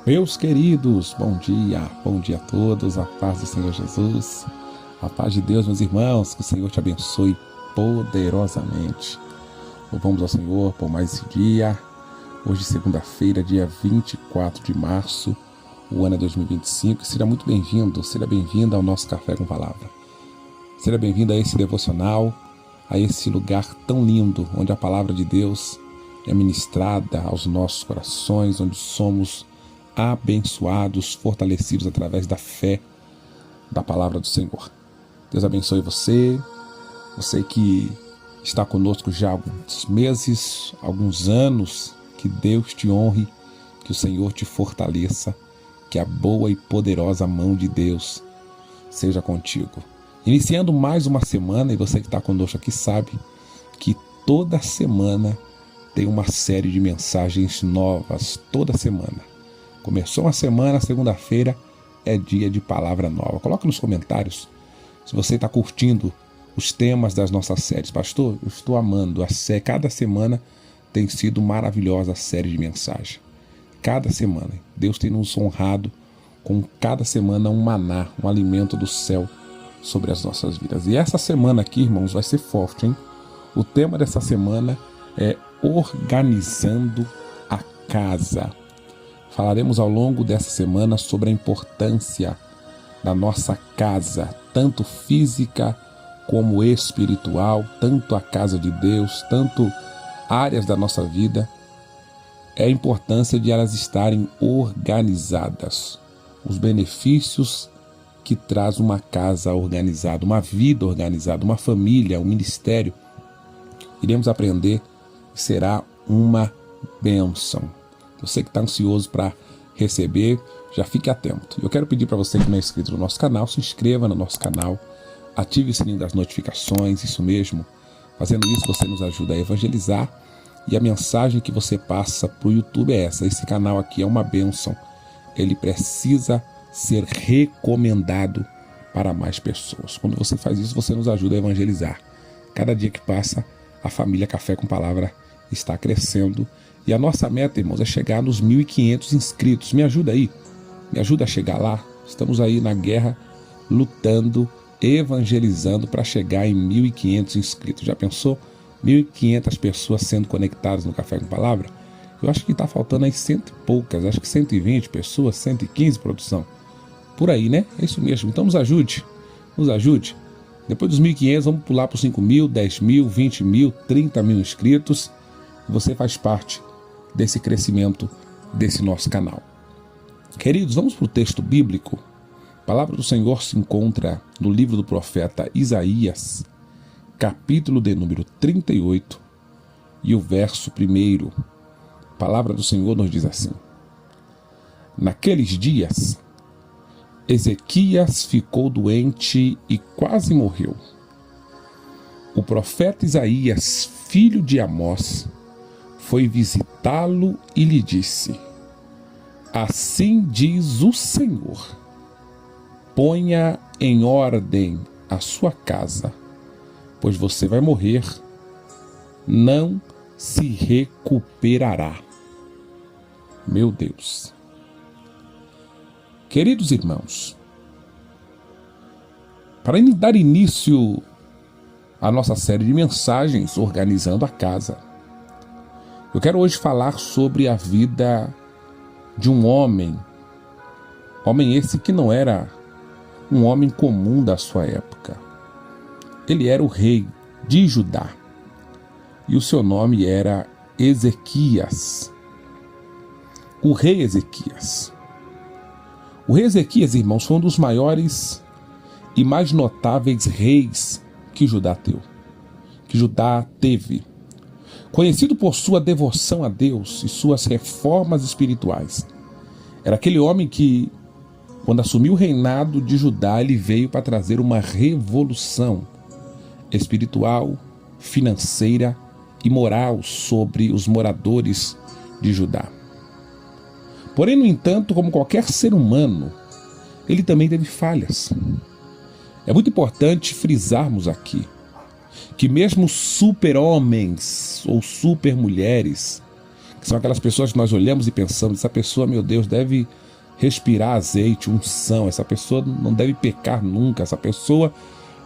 Meus queridos, bom dia a todos, a paz do Senhor Jesus, a paz de Deus, meus irmãos, que o Senhor te abençoe poderosamente. Louvamos ao Senhor por mais esse dia, hoje segunda-feira, dia 24 de março, o ano é 2025, seja muito bem-vindo, seja bem-vinda ao nosso Café com Palavra. Seja bem-vindo a esse devocional, a esse lugar tão lindo, onde a palavra de Deus é ministrada aos nossos corações, onde somos abençoados, fortalecidos através da fé da palavra do Senhor. Deus abençoe você que está conosco já há alguns meses, alguns anos, que Deus te honre, que o Senhor te fortaleça, que a boa e poderosa mão de Deus seja contigo. Iniciando mais uma semana, e você que está conosco aqui sabe que toda semana tem uma série de mensagens novas, toda semana. Começou uma semana, segunda-feira é dia de palavra nova. Coloca nos comentários se você está curtindo os temas das nossas séries. Pastor, eu estou amando a série. Cada semana tem sido maravilhosa a série de mensagem. Cada semana. Deus tem nos honrado com cada semana um maná, um alimento do céu sobre as nossas vidas. E essa semana aqui, irmãos, vai ser forte, hein? O tema dessa semana é organizando a casa. Falaremos ao longo dessa semana sobre a importância da nossa casa, tanto física como espiritual, tanto a casa de Deus, tanto áreas da nossa vida. É a importância de elas estarem organizadas. Os benefícios que traz uma casa organizada, uma vida organizada, uma família, um ministério. Iremos aprender que será uma bênção. Você que está ansioso para receber, já fique atento. Eu quero pedir para você que não é inscrito no nosso canal, se inscreva no nosso canal, ative o sininho das notificações, isso mesmo. Fazendo isso, você nos ajuda a evangelizar, e a mensagem que você passa para o YouTube é essa: esse canal aqui é uma bênção, ele precisa ser recomendado para mais pessoas. Quando você faz isso, você nos ajuda a evangelizar. Cada dia que passa, a família Café com Palavra está crescendo. E a nossa meta, irmãos, é chegar nos 1.500 inscritos. Me ajuda aí, me ajuda a chegar lá. Estamos aí na guerra, lutando, evangelizando para chegar em 1.500 inscritos. Já pensou? 1.500 pessoas sendo conectadas no Café com Palavra? Eu acho que está faltando aí cento e poucas, acho que 120 pessoas, 115 produção. Por aí, né? É isso mesmo. Então nos ajude, nos ajude. Depois dos 1.500, vamos pular para os 5.000, 10.000, 20.000, 30.000 inscritos. Você faz parte desse crescimento desse nosso canal. Queridos, vamos para o texto bíblico. A palavra do Senhor se encontra no livro do profeta Isaías, capítulo de número 38, e o verso 1. A palavra do Senhor nos diz assim: Naqueles dias, Ezequias ficou doente e quase morreu. O profeta Isaías, filho de Amós, foi visitá-lo e lhe disse: Assim diz o Senhor, ponha em ordem a sua casa, pois você vai morrer, não se recuperará. Meu Deus. Queridos irmãos, para dar início à nossa série de mensagens Organizando a Casa, eu quero hoje falar sobre a vida de um homem esse que não era um homem comum da sua época. Ele era o rei de Judá e o seu nome era Ezequias. O rei Ezequias. O rei Ezequias, irmãos, foi um dos maiores e mais notáveis reis que Judá teve. Conhecido por sua devoção a Deus e suas reformas espirituais. Era aquele homem que, quando assumiu o reinado de Judá, ele veio para trazer uma revolução espiritual, financeira e moral sobre os moradores de Judá. Porém, no entanto, como qualquer ser humano, ele também teve falhas. É muito importante frisarmos aqui que mesmo super-homens ou super-mulheres que são aquelas pessoas que nós olhamos e pensamos, essa pessoa, meu Deus, deve respirar azeite, unção, essa pessoa não deve pecar nunca, essa pessoa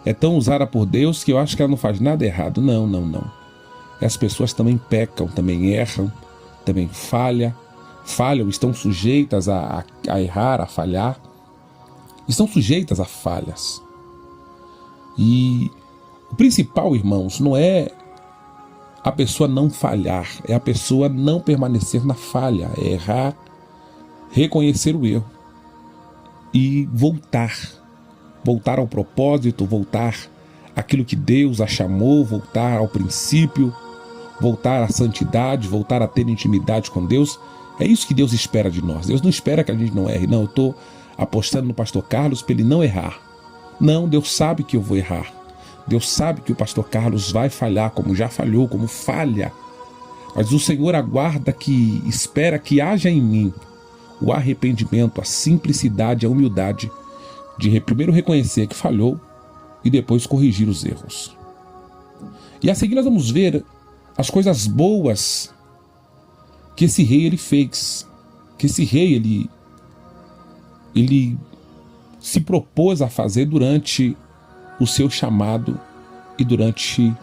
é tão usada por Deus que eu acho que ela não faz nada errado. Não, não, não. Essas pessoas também pecam, também erram, também falham, estão sujeitas a errar, a falhar, estão sujeitas a falhas. E o principal, irmãos, não é a pessoa não falhar, é a pessoa não permanecer na falha, é errar, reconhecer o erro e voltar ao propósito, voltar àquilo que Deus a chamou, voltar ao princípio, voltar à santidade, voltar a ter intimidade com Deus. É isso que Deus espera de nós. Deus não espera que a gente não erre. Não, eu estou apostando no pastor Carlos para ele não errar. Não, Deus sabe que eu vou errar. Deus sabe que o pastor Carlos vai falhar, como já falhou, como falha. Mas o Senhor aguarda espera que haja em mim o arrependimento, a simplicidade, a humildade de primeiro reconhecer que falhou e depois corrigir os erros. E a seguir nós vamos ver as coisas boas que esse rei ele fez, que esse rei ele se propôs a fazer durante o seu chamado e durante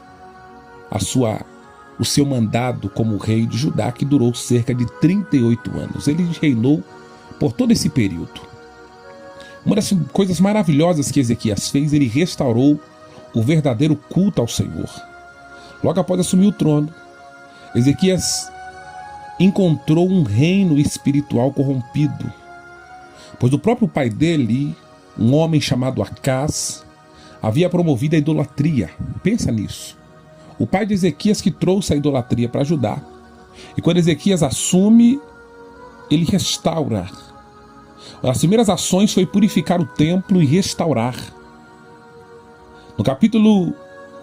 o seu mandado como rei de Judá, que durou cerca de 38 anos. Ele reinou por todo esse período. Uma das coisas maravilhosas que Ezequias fez, ele restaurou o verdadeiro culto ao Senhor. Logo após assumir o trono, Ezequias encontrou um reino espiritual corrompido, pois o próprio pai dele, um homem chamado Acás, havia promovido a idolatria. Pensa nisso. O pai de Ezequias que trouxe a idolatria para Judá. E quando Ezequias assume, ele restaura. As primeiras ações foi purificar o templo e restaurar. No capítulo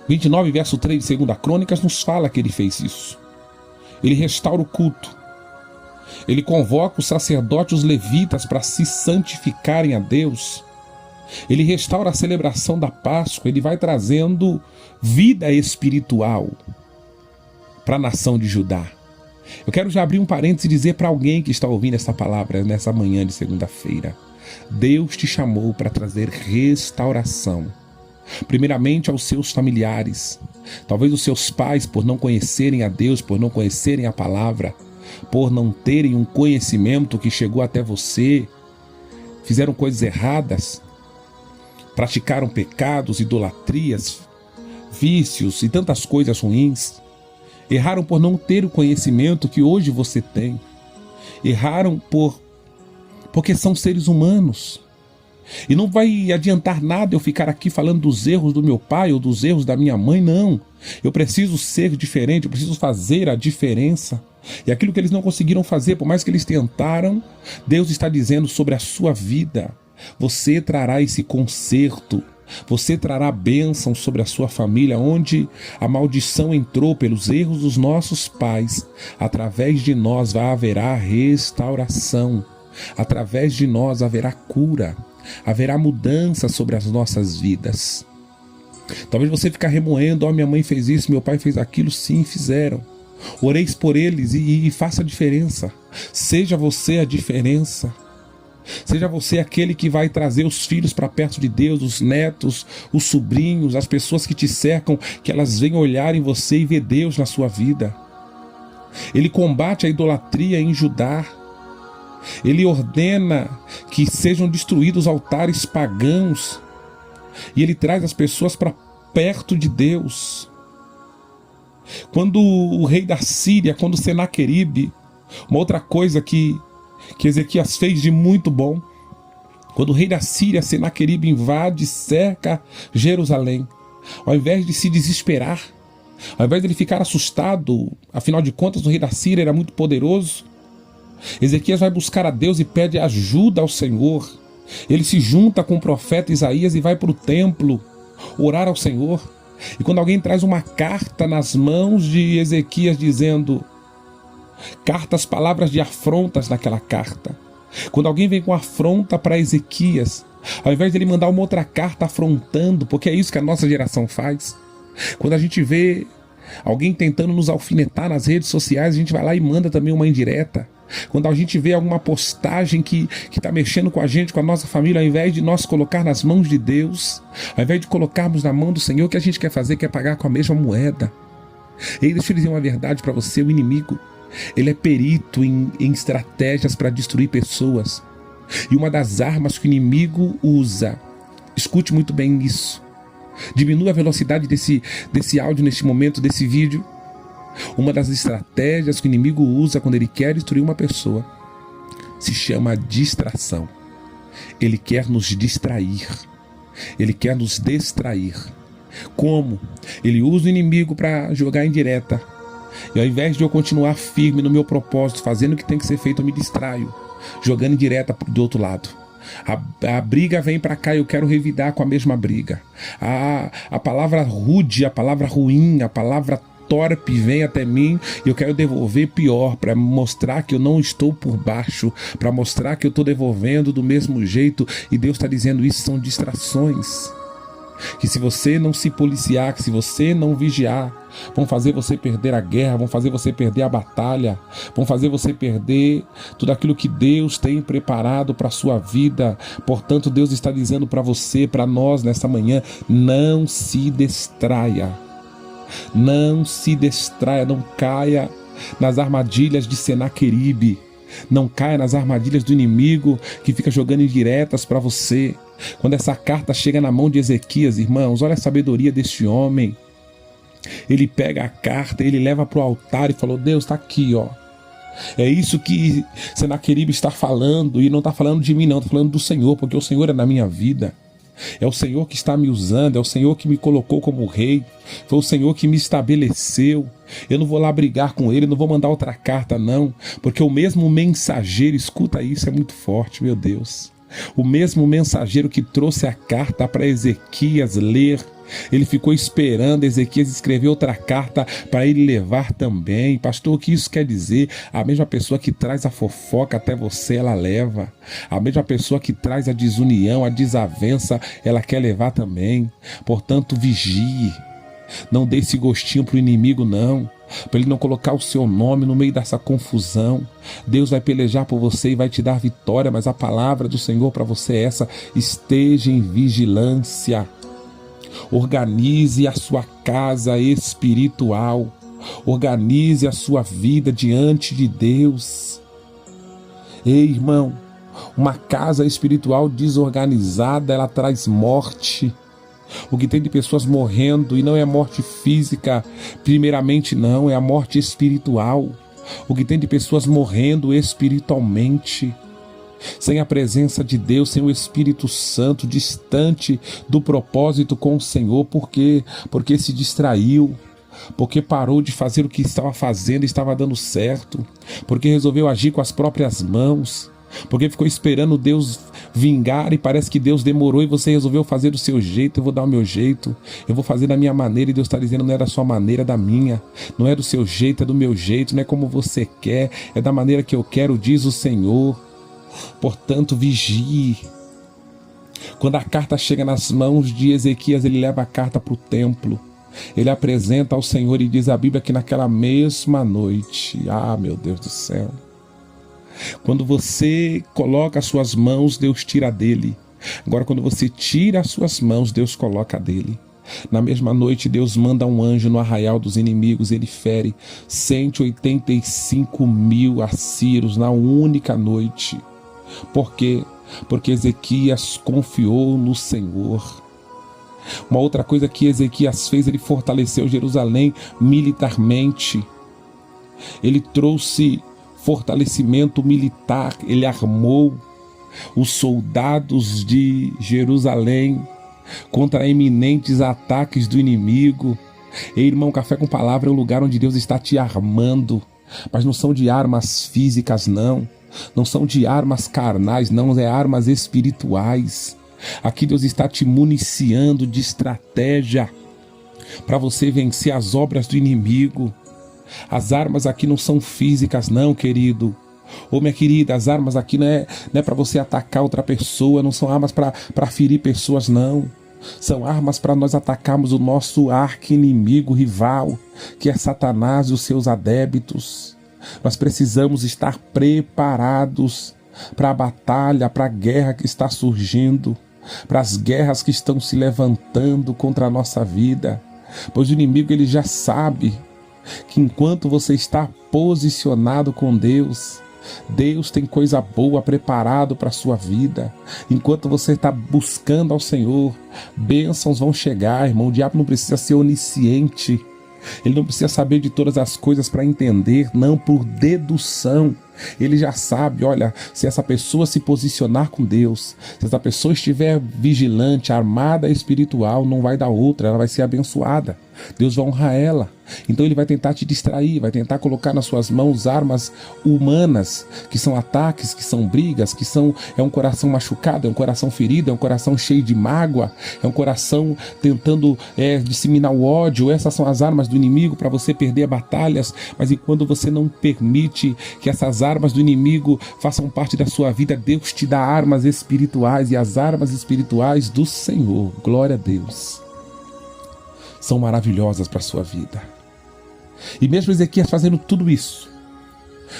29, verso 3 de 2 Crônicas, nos fala que ele fez isso. Ele restaura o culto. Ele convoca os sacerdotes, os levitas, para se santificarem a Deus. Ele restaura a celebração da Páscoa. Ele vai trazendo vida espiritual para a nação de Judá. Eu quero já abrir um parênteses e dizer para alguém que está ouvindo essa palavra nessa manhã de segunda-feira: Deus te chamou para trazer restauração, primeiramente aos seus familiares. Talvez os seus pais, por não conhecerem a Deus, por não conhecerem a palavra, por não terem um conhecimento que chegou até você, fizeram coisas erradas, praticaram pecados, idolatrias, vícios e tantas coisas ruins. Erraram por não ter o conhecimento que hoje você tem. Erraram porque são seres humanos. E não vai adiantar nada eu ficar aqui falando dos erros do meu pai ou dos erros da minha mãe, não. Eu preciso ser diferente, eu preciso fazer a diferença. E aquilo que eles não conseguiram fazer, por mais que eles tentaram, Deus está dizendo sobre a sua vida: você trará esse conserto, você trará bênção sobre a sua família. Onde a maldição entrou pelos erros dos nossos pais, através de nós haverá restauração, através de nós haverá cura, haverá mudança sobre as nossas vidas. Talvez você fique remoendo: minha mãe fez isso, meu pai fez aquilo. Sim, fizeram. Oreis por eles e faça a diferença. Seja você a diferença. Seja você aquele que vai trazer os filhos para perto de Deus, os netos, os sobrinhos, as pessoas que te cercam, que elas venham olhar em você e ver Deus na sua vida. Ele combate a idolatria em Judá. Ele ordena que sejam destruídos altares pagãos. E ele traz as pessoas para perto de Deus. Quando o rei da Síria, quando Senaqueribe, uma outra coisa que Ezequias fez de muito bom, quando o rei da Síria, Senaqueribe, invade e cerca Jerusalém, ao invés de se desesperar, ao invés de ele ficar assustado, afinal de contas o rei da Síria era muito poderoso, Ezequias vai buscar a Deus e pede ajuda ao Senhor. Ele se junta com o profeta Isaías e vai para o templo orar ao Senhor. E quando alguém traz uma carta nas mãos de Ezequias dizendo, cartas, palavras de afrontas naquela carta. Quando alguém vem com afronta para Ezequias, ao invés de ele mandar uma outra carta afrontando, porque é isso que a nossa geração faz. Quando a gente vê Alguém tentando nos alfinetar nas redes sociais, a gente vai lá e manda também uma indireta. Quando a gente vê alguma postagem que está mexendo com a gente, com a nossa família, ao invés de nós colocar nas mãos de Deus, ao invés de colocarmos na mão do Senhor, o que a gente quer fazer? Quer pagar com a mesma moeda. E deixa eu dizer uma verdade para você: o inimigo, ele é perito em estratégias para destruir pessoas. E uma das armas que o inimigo usa, escute muito bem isso, diminua a velocidade desse áudio neste momento, desse vídeo. Uma das estratégias que o inimigo usa quando ele quer destruir uma pessoa se chama distração. Ele quer nos distrair. Ele quer nos distrair. Como? Ele usa o inimigo para jogar em direta. E ao invés de eu continuar firme no meu propósito, fazendo o que tem que ser feito, eu me distraio, jogando em direta do outro lado. A briga vem para cá e eu quero revidar com a mesma briga. A palavra rude, a palavra ruim, a palavra torpe vem até mim e eu quero devolver pior, para mostrar que eu não estou por baixo, para mostrar que eu estou devolvendo do mesmo jeito. E Deus está dizendo: isso são distrações, que se você não se policiar, que se você não vigiar, vão fazer você perder a guerra, vão fazer você perder a batalha, vão fazer você perder tudo aquilo que Deus tem preparado para a sua vida. Portanto, Deus está dizendo para você, para nós nessa manhã: não se distraia. Não se distraia, não caia nas armadilhas de Senaqueribe, não caia nas armadilhas do inimigo que fica jogando indiretas para você. Quando essa carta chega na mão de Ezequias, irmãos, olha a sabedoria deste homem. Ele pega a carta, ele leva para o altar e falou: Deus, está aqui, ó. É isso que Senaqueribe está falando, e não está falando de mim não, está falando do Senhor, porque o Senhor é na minha vida. É o Senhor que está me usando, é o Senhor que me colocou como rei, foi o Senhor que me estabeleceu. Eu não vou lá brigar com ele, não vou mandar outra carta não, porque o mesmo mensageiro, escuta isso, é muito forte, meu Deus. O mesmo mensageiro que trouxe a carta para Ezequias ler, ele ficou esperando Ezequias escrever outra carta para ele levar também. Pastor, o que isso quer dizer? A mesma pessoa que traz a fofoca até você, ela leva. A mesma pessoa que traz a desunião, a desavença, ela quer levar também. Portanto, vigie. Não dê esse gostinho para o inimigo não, para ele não colocar o seu nome no meio dessa confusão. Deus vai pelejar por você e vai te dar vitória, mas a palavra do Senhor para você é essa: esteja em vigilância. Organize a sua casa espiritual, organize a sua vida diante de Deus. Ei, irmão, uma casa espiritual desorganizada, ela traz morte. O que tem de pessoas morrendo, e não é morte física, primeiramente não, é a morte espiritual. O que tem de pessoas morrendo espiritualmente, sem a presença de Deus, sem o Espírito Santo, distante do propósito com o Senhor. Por quê? Porque se distraiu, porque parou de fazer o que estava fazendo e estava dando certo, porque resolveu agir com as próprias mãos, porque ficou esperando Deus vingar e parece que Deus demorou e você resolveu fazer do seu jeito. Eu vou dar o meu jeito, eu vou fazer da minha maneira, e Deus está dizendo: não é da sua maneira, é da minha. Não é do seu jeito, é do meu jeito. Não é como você quer, é da maneira que eu quero, diz o Senhor. Portanto, vigie. Quando a carta chega nas mãos de Ezequias, ele leva a carta para o templo, ele apresenta ao Senhor e diz a Bíblia que naquela mesma noite, meu Deus do céu, quando você coloca as suas mãos, Deus tira dele. Agora, quando você tira as suas mãos, Deus coloca dele. Na mesma noite, Deus manda um anjo no arraial dos inimigos. Ele fere 185.000 assírios na única noite. Por quê? Porque Ezequias confiou no Senhor. Uma outra coisa que Ezequias fez, ele fortaleceu Jerusalém militarmente. Ele trouxe fortalecimento militar, ele armou os soldados de Jerusalém contra iminentes ataques do inimigo. Ei, irmão, Café com Palavra é um lugar onde Deus está te armando, mas não são de armas físicas, não são de armas carnais, não, é armas espirituais. Aqui Deus está te municiando de estratégia para você vencer as obras do inimigo. As armas aqui não são físicas, não, querido. Ô, minha querida, as armas aqui não é para você atacar outra pessoa, não são armas para ferir pessoas, não. São armas para nós atacarmos o nosso arqui-inimigo rival, que é Satanás e os seus adébitos. Nós precisamos estar preparados para a batalha, para a guerra que está surgindo, para as guerras que estão se levantando contra a nossa vida. Pois o inimigo, ele já sabe que enquanto você está posicionado com Deus, Deus tem coisa boa preparado para a sua vida. Enquanto você está buscando ao Senhor, bênçãos vão chegar, irmão. O diabo não precisa ser onisciente. Ele não precisa saber de todas as coisas para entender, não, por dedução. Ele já sabe, olha, se essa pessoa se posicionar com Deus, se essa pessoa estiver vigilante, armada espiritual, não vai dar outra, ela vai ser abençoada. Deus vai honrar ela. Então ele vai tentar te distrair, vai tentar colocar nas suas mãos armas humanas, que são ataques, que são brigas, é um coração machucado, é um coração ferido, é um coração cheio de mágoa, é um coração tentando disseminar o ódio. Essas são as armas do inimigo para você perder batalhas. Mas enquanto você não permite que essas armas do inimigo façam parte da sua vida, Deus te dá armas espirituais, e as armas espirituais do Senhor, glória a Deus, são maravilhosas para a sua vida. E mesmo Ezequias fazendo tudo isso,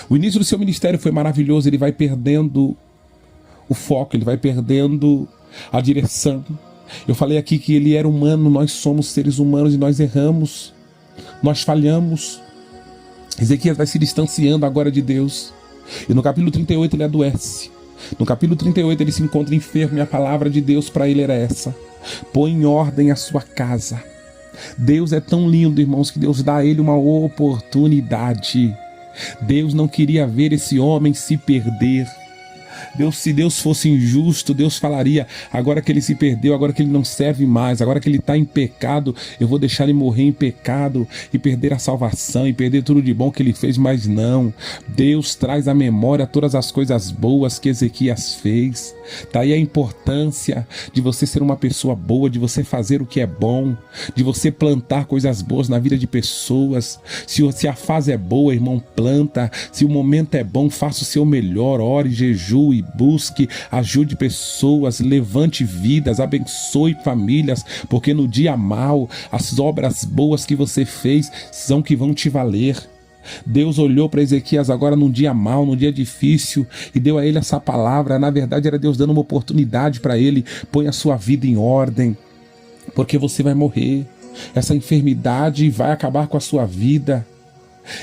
o início do seu ministério foi maravilhoso. Ele vai perdendo o foco, ele vai perdendo a direção. Eu falei aqui que ele era humano, nós somos seres humanos e nós erramos, nós falhamos. Ezequias vai se distanciando agora de Deus, e no capítulo 38 ele adoece. No capítulo 38 ele se encontra enfermo, e a palavra de Deus para ele era essa: põe em ordem a sua casa. Deus é tão lindo, irmãos, que Deus dá a ele uma oportunidade. Deus não queria ver esse homem se perder. Se Deus fosse injusto, Deus falaria: agora que ele se perdeu, agora que ele não serve mais, agora que ele está em pecado, eu vou deixar ele morrer em pecado e perder a salvação e perder tudo de bom que ele fez. Mas não, Deus traz à memória todas as coisas boas que Ezequias fez. Daí a importância de você ser uma pessoa boa, de você fazer o que é bom, de você plantar coisas boas na vida de pessoas. Se a fase é boa, irmão, planta. Se o momento é bom, faça o seu melhor, ore, jejue, busque, ajude pessoas, levante vidas, abençoe famílias, porque no dia mau, as obras boas que você fez são que vão te valer. Deus olhou para Ezequias agora num dia mau, num dia difícil, e deu a ele essa palavra. Na verdade era Deus dando uma oportunidade para ele: põe a sua vida em ordem, porque você vai morrer. Essa enfermidade vai acabar com a sua vida.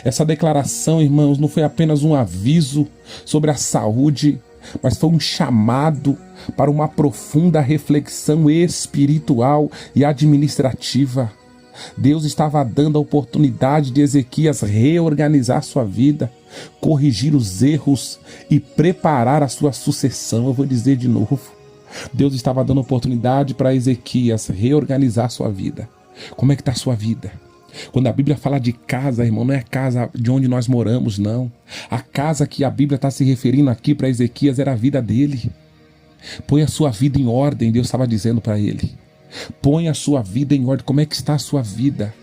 Essa declaração, irmãos, não foi apenas um aviso sobre a saúde, mas foi um chamado para uma profunda reflexão espiritual e administrativa. Deus estava dando a oportunidade de Ezequias reorganizar sua vida, corrigir os erros e preparar a sua sucessão. Eu vou dizer de novo: Deus estava dando oportunidade para Ezequias reorganizar sua vida. Como é que está a sua vida? Quando a Bíblia fala de casa, irmão, não é a casa de onde nós moramos, não. A casa que a Bíblia está se referindo aqui para Ezequias era a vida dele. Põe a sua vida em ordem, Deus estava dizendo para ele. Põe a sua vida em ordem. Como é que está a sua vida?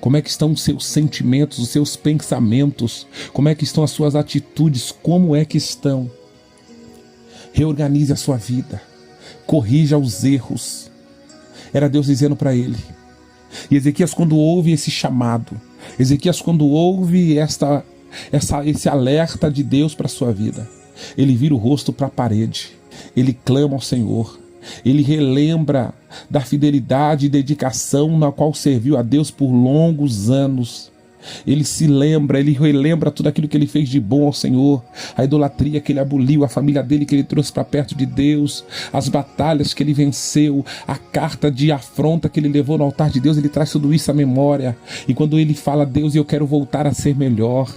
Como é que estão os seus sentimentos, os seus pensamentos? Como é que estão as suas atitudes? Como é que estão? Reorganize a sua vida. Corrija os erros. Era Deus dizendo para ele. E Ezequias, quando ouve esse chamado, Ezequias, quando ouve esse alerta de Deus para a sua vida, ele vira o rosto para a parede, ele clama ao Senhor, ele relembra da fidelidade e dedicação na qual serviu a Deus por longos anos. Ele se lembra, ele relembra tudo aquilo que ele fez de bom ao Senhor, a idolatria que ele aboliu, a família dele que ele trouxe para perto de Deus, as batalhas que ele venceu, a carta de afronta que ele levou no altar de Deus. Ele traz tudo isso à memória, e quando ele fala: Deus, eu quero voltar a ser melhor,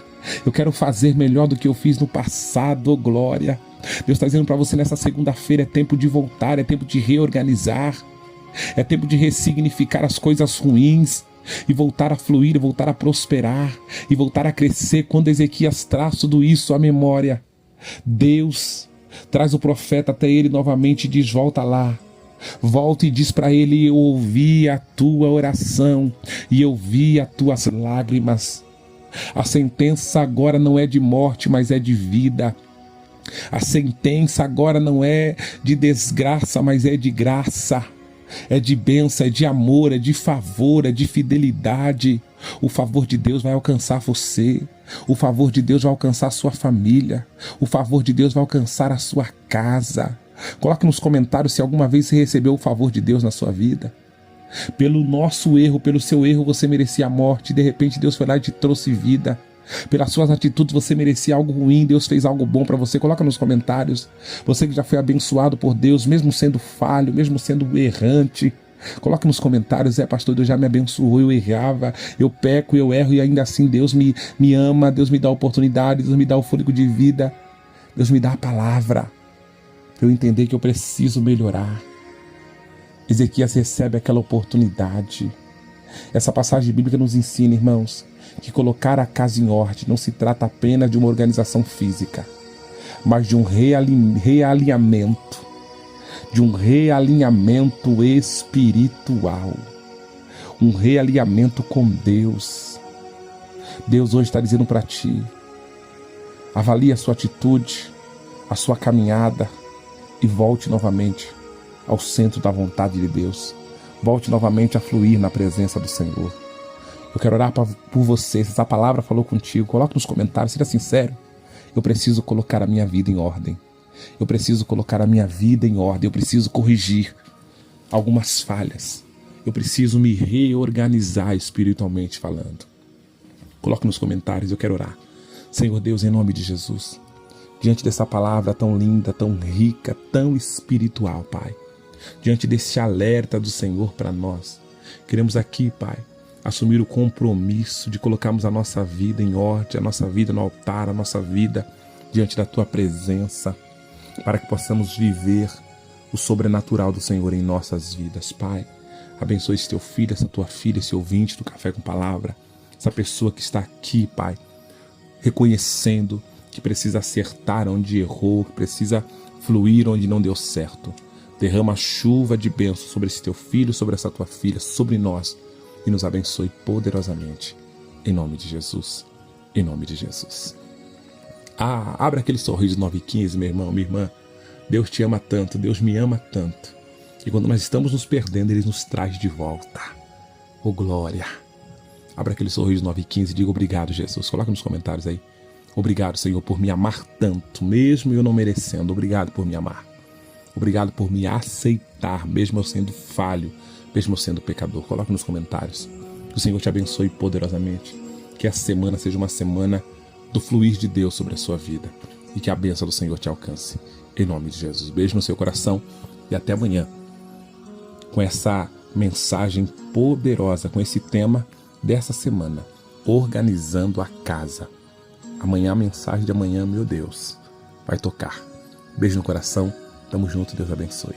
eu quero fazer melhor do que eu fiz no passado, oh glória. Deus está dizendo para você nessa segunda-feira: é tempo de voltar, é tempo de reorganizar, é tempo de ressignificar as coisas ruins e voltar a fluir, e voltar a prosperar, e voltar a crescer. Quando Ezequias traz tudo isso à memória, Deus traz o profeta até ele novamente e diz: volta lá, volta e diz para ele: eu ouvi a tua oração e eu vi as tuas lágrimas. A sentença agora não é de morte, mas é de vida. A sentença agora não é de desgraça, mas é de graça. é de bênção, é de amor, é de favor, é de fidelidade. O favor de Deus vai alcançar você. O favor de Deus vai alcançar a sua família. O favor de Deus vai alcançar a sua casa. Coloque nos comentários se alguma vez você recebeu o favor de Deus na sua vida. Pelo nosso erro, pelo seu erro, você merecia a morte. De repente Deus foi lá e te trouxe vida. Pelas suas atitudes você merecia algo ruim, Deus fez algo bom para você. Coloca nos comentários. Você que já foi abençoado por Deus, mesmo sendo falho, mesmo sendo errante. Coloca nos comentários: pastor, Deus já me abençoou, eu errava, eu peco, eu erro e ainda assim Deus me ama, Deus me dá oportunidade, Deus me dá o fôlego de vida, Deus me dá a palavra para eu entender que eu preciso melhorar. Ezequias recebe aquela oportunidade. Essa passagem bíblica nos ensina, irmãos, que colocar a casa em ordem não se trata apenas de uma organização física, mas de um realinhamento, espiritual, um realinhamento com Deus. Deus hoje está dizendo para ti: avalie a sua atitude, a sua caminhada e volte novamente ao centro da vontade de Deus. Volte novamente a fluir na presença do Senhor. Eu quero orar por você. Se essa palavra falou contigo, coloque nos comentários, seja sincero. Eu preciso colocar a minha vida em ordem. Eu preciso colocar a minha vida em ordem. Eu preciso corrigir algumas falhas. Eu preciso me reorganizar espiritualmente falando. Coloque nos comentários, eu quero orar. Senhor Deus, em nome de Jesus, diante dessa palavra tão linda, tão rica, tão espiritual, Pai, diante desse alerta do Senhor para nós, queremos aqui, Pai, assumir o compromisso de colocarmos a nossa vida em ordem, a nossa vida no altar, a nossa vida diante da Tua presença, para que possamos viver o sobrenatural do Senhor em nossas vidas. Pai, abençoe esse Teu filho, essa Tua filha, esse ouvinte do Café com Palavra, essa pessoa que está aqui, Pai, reconhecendo que precisa acertar onde errou, que precisa fluir onde não deu certo. Derrama a chuva de bênção sobre esse Teu filho, sobre essa Tua filha, sobre nós, e nos abençoe poderosamente, em nome de Jesus, em nome de Jesus. Abra aquele sorriso 9:15, meu irmão, minha irmã. Deus te ama tanto, Deus me ama tanto, e quando nós estamos nos perdendo, Ele nos traz de volta. Oh, glória! Abra aquele sorriso 9:15 e diga: obrigado, Jesus. Coloca nos comentários aí: obrigado, Senhor, por me amar tanto, mesmo eu não merecendo. Obrigado por me amar. Obrigado por me aceitar, mesmo eu sendo falho, mesmo eu sendo pecador. Coloque nos comentários. Que o Senhor te abençoe poderosamente. Que essa semana seja uma semana do fluir de Deus sobre a sua vida. E que a bênção do Senhor te alcance. Em nome de Jesus. Beijo no seu coração e até amanhã. Com essa mensagem poderosa, com esse tema dessa semana: organizando a casa. Amanhã, a mensagem de amanhã, meu Deus, vai tocar. Beijo no coração. Tamo junto, Deus abençoe.